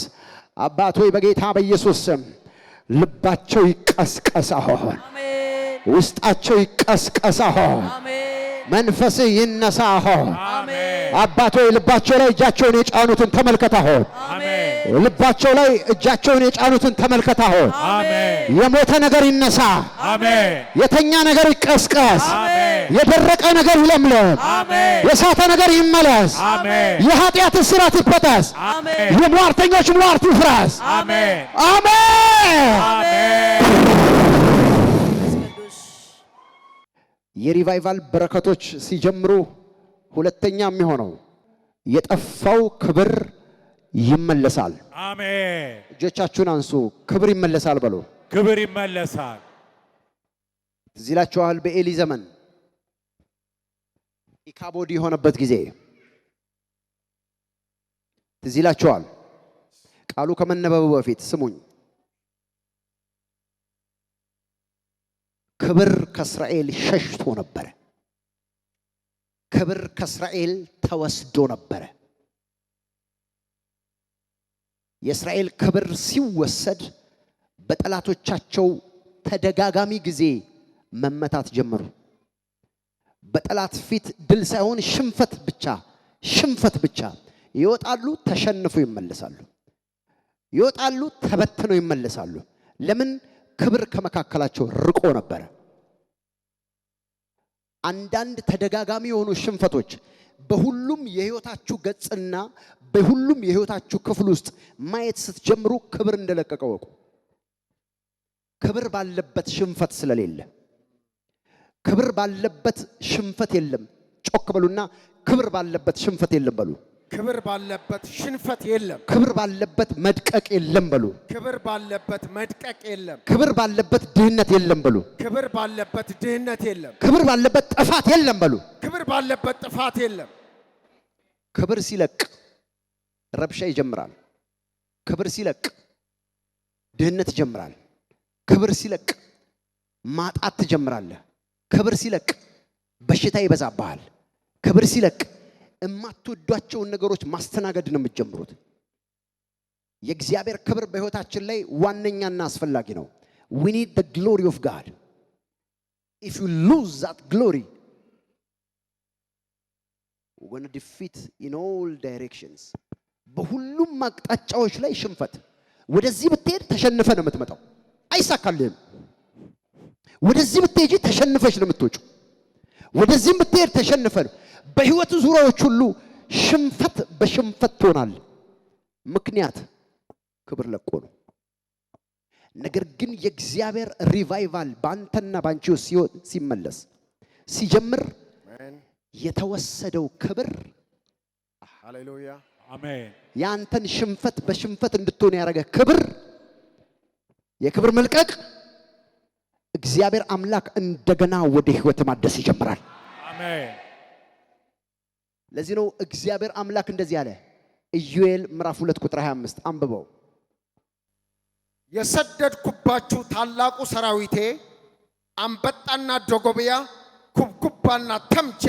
አባት ሆይ በጌታ በኢየሱስ ስም ልባቸው ይቀስቀስ አሁን፣ ውስጣቸው ይቀስቀስ አሁን፣ መንፈስህ ይነሳ አሁን። አባት ሆይ ልባቸው ላይ እጃቸውን የጫኑትን ተመልከት አሁን። ልባቸው ላይ እጃቸውን የጫኑትን ተመልከት አሁን። የሞተ ነገር ይነሳ፣ የተኛ ነገር ይቀስቀስ፣ የደረቀ ነገር ይለምለም፣ የሳተ ነገር ይመለስ፣ የኃጢአት እስራት ይበጠስ፣ የሟርተኞች ሟርት ይፍረስ። የሪቫይቫል በረከቶች ሲጀምሩ ሁለተኛ የሚሆነው የጠፋው ክብር ይመለሳል። አሜን። እጆቻችሁን አንሱ። ክብር ይመለሳል በሉ። ክብር ይመለሳል። ትዝ ይላችኋል በኤሊ ዘመን ኢካቦድ የሆነበት ጊዜ ትዝ ይላችኋል። ቃሉ ከመነበቡ በፊት ስሙኝ። ክብር ከእስራኤል ሸሽቶ ነበረ። ክብር ከእስራኤል ተወስዶ ነበረ። የእስራኤል ክብር ሲወሰድ በጠላቶቻቸው ተደጋጋሚ ጊዜ መመታት ጀመሩ። በጠላት ፊት ድል ሳይሆን ሽንፈት ብቻ። ይወጣሉ፣ ተሸንፈው ይመለሳሉ። ይወጣሉ፣ ተበትነው ይመለሳሉ። ለምን? ክብር ከመካከላቸው ርቆ ነበረ። አንዳንድ ተደጋጋሚ የሆኑ ሽንፈቶች በሁሉም የህይወታችሁ ገጽና በሁሉም የህይወታችሁ ክፍል ውስጥ ማየት ስትጀምሩ ክብር እንደለቀቀ ወቁ። ክብር ባለበት ሽንፈት ስለሌለ፣ ክብር ባለበት ሽንፈት የለም። ጮክ በሉና ክብር ባለበት ሽንፈት የለም በሉ። ክብር ባለበት ሽንፈት የለም። ክብር ባለበት መድቀቅ የለም በሉ። ክብር ባለበት መድቀቅ የለም። ክብር ባለበት ድህነት የለም በሉ። ክብር ባለበት ድህነት የለም። ክብር ባለበት ጥፋት የለም በሉ። ክብር ባለበት ጥፋት የለም። ክብር ሲለቅ ረብሻ ይጀምራል። ክብር ሲለቅ ድህነት ይጀምራል። ክብር ሲለቅ ማጣት ትጀምራለህ። ክብር ሲለቅ በሽታ ይበዛብሃል። ክብር ሲለቅ የማትወዷቸውን ነገሮች ማስተናገድ ነው የምትጀምሩት። የእግዚአብሔር ክብር በህይወታችን ላይ ዋነኛና አስፈላጊ ነው። we need the glory of God. if you lose that glory, we're going to defeat in all directions. በሁሉም አቅጣጫዎች ላይ ሽንፈት። ወደዚህ ብትሄድ ተሸንፈ ነው የምትመጣው፣ አይሳካልህም። ወደዚህ ብትሄጂ ተሸንፈሽ ነው የምትወጪው። ወደዚህም ብትሄድ ተሸንፈ ነው። በህይወት ዙሪያዎች ሁሉ ሽንፈት በሽንፈት ትሆናል። ምክንያት ክብር ለቆ ነው። ነገር ግን የእግዚአብሔር ሪቫይቫል ባንተና ባንቺ ሲመለስ ሲጀምር የተወሰደው ክብር ሃሌሉያ አሜን። ያንተን ሽንፈት በሽንፈት እንድትሆን ያደረገ ክብር፣ የክብር መልቀቅ እግዚአብሔር አምላክ እንደገና ወደ ህይወት ማደስ ይጀምራል። አሜን። ለዚህ ነው እግዚአብሔር አምላክ እንደዚህ ያለ ኢዩኤል ምዕራፍ 2 ቁጥር 25 አንብበው። የሰደድኩባችሁ ታላቁ ሰራዊቴ አንበጣና ዶጎብያ ኩብኩባና ተምች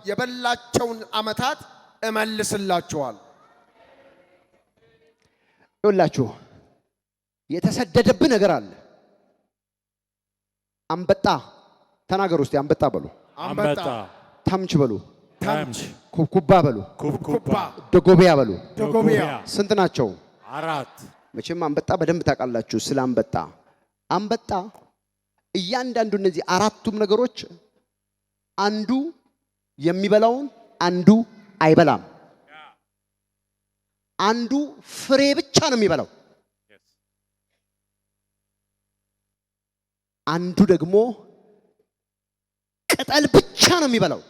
የበላቸውን ዓመታት እመልስላችኋል። ይኸውላችሁ የተሰደደብህ ነገር አለ። አንበጣ ተናገሩ እስቲ አንበጣ በሉ፣ አንበጣ፣ ተምች በሉ፣ ተምች፣ ኩብኩባ በሉ፣ ኩብኩባ፣ ደጎቢያ በሉ። ደጎቢያ። ስንት ናቸው? 4። መቼም አንበጣ በደንብ ታውቃላችሁ። ስለ አንበጣ እያንዳንዱ እነዚህ አራቱም ነገሮች አንዱ የሚበላውን አንዱ አይበላም። አንዱ ፍሬ ብቻ ነው የሚበላው፣ አንዱ ደግሞ ቅጠል ብቻ ነው የሚበላው።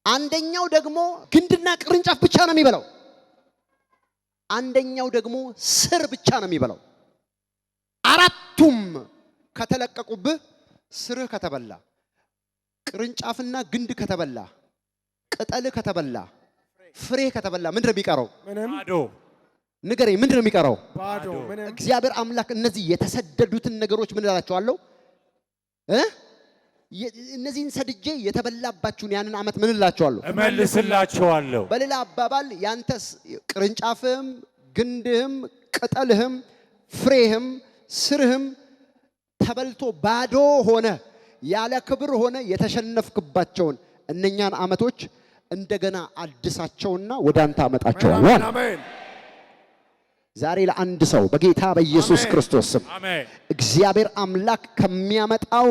አንደኛው ደግሞ ግንድና ቅርንጫፍ ብቻ ነው የሚበላው። አንደኛው ደግሞ ስር ብቻ ነው የሚበላው። አራቱም ከተለቀቁብህ ስርህ ከተበላ፣ ቅርንጫፍና ግንድ ከተበላ፣ ቅጠል ከተበላ፣ ፍሬ ከተበላ ምንድነው የሚቀረው? ባዶ። ንገረኝ፣ ምንድነው የሚቀረው? ባዶ። እግዚአብሔር አምላክ እነዚህ የተሰደዱትን ነገሮች ምን እላቸዋለሁ? እነዚህን ሰድጄ የተበላባችሁን ያንን ዓመት ምን እላቸዋለሁ? እመልስላቸዋለሁ። በሌላ አባባል ያንተስ ቅርንጫፍህም ግንድህም ቅጠልህም ፍሬህም ስርህም ተበልቶ ባዶ ሆነ ያለ ክብር ሆነ የተሸነፍክባቸውን እነኛን ዓመቶች እንደገና አድሳቸውና ወደ አንተ አመጣቸዋለሁ። አሜን። ዛሬ ለአንድ ሰው በጌታ በኢየሱስ ክርስቶስ ስም እግዚአብሔር አምላክ ከሚያመጣው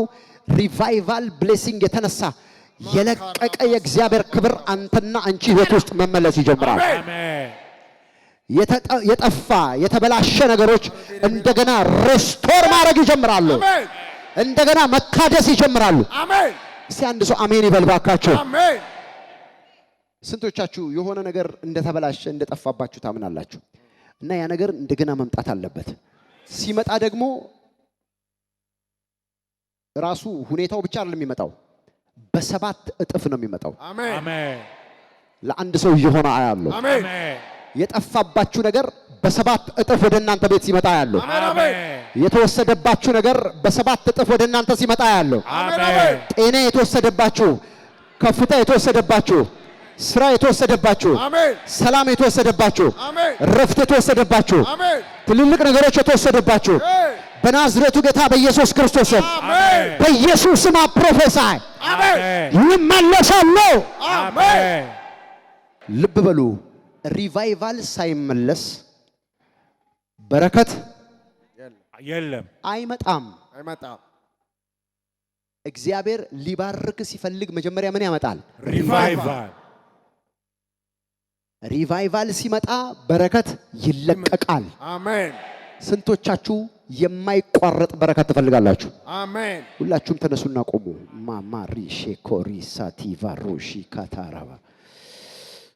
ሪቫይቫል ብሌሲንግ የተነሳ የለቀቀ የእግዚአብሔር ክብር አንተና አንቺ ህይወት ውስጥ መመለስ ይጀምራል። የጠፋ የተበላሸ ነገሮች እንደገና ሬስቶር ማድረግ ይጀምራሉ። እንደገና መታደስ ይጀምራሉ። አሜን። እስቲ አንድ ሰው አሜን ይበል ባካችሁ። አሜን። ስንቶቻችሁ የሆነ ነገር እንደተበላሸ እንደጠፋባችሁ ታምናላችሁ? እና ያ ነገር እንደገና መምጣት አለበት። ሲመጣ ደግሞ ራሱ ሁኔታው ብቻ አይደለም የሚመጣው፣ በሰባት እጥፍ ነው የሚመጣው። አሜን። ለአንድ ሰው እየሆነ አያለሁ። አሜን። የጠፋባችሁ ነገር በሰባት እጥፍ ወደ እናንተ ቤት ሲመጣ ያለው። አሜን። የተወሰደባችሁ ነገር በሰባት እጥፍ ወደ እናንተ ሲመጣ ያለው። አሜን። ጤና የተወሰደባችሁ፣ ከፍታ የተወሰደባችሁ፣ ስራ የተወሰደባችሁ፣ ሰላም የተወሰደባችሁ፣ ረፍት የተወሰደባችሁ፣ ትልልቅ ነገሮች የተወሰደባችሁ በናዝሬቱ ጌታ በኢየሱስ ክርስቶስ ስም በኢየሱስ ስም ፕሮፌሳይ ይመለሳሉ። አሜን። ልብ በሉ። ሪቫይቫል ሳይመለስ በረከት የለም፣ አይመጣም። እግዚአብሔር ሊባርክ ሲፈልግ መጀመሪያ ምን ያመጣል? ሪቫይቫል። ሪቫይቫል ሲመጣ በረከት ይለቀቃል። አሜን። ስንቶቻችሁ የማይቋረጥ በረከት ትፈልጋላችሁ? አሜን። ሁላችሁም ተነሱና ቆሙ። ማማሪ ሼኮሪ ሳቲቫ ሮሺ ካታራባ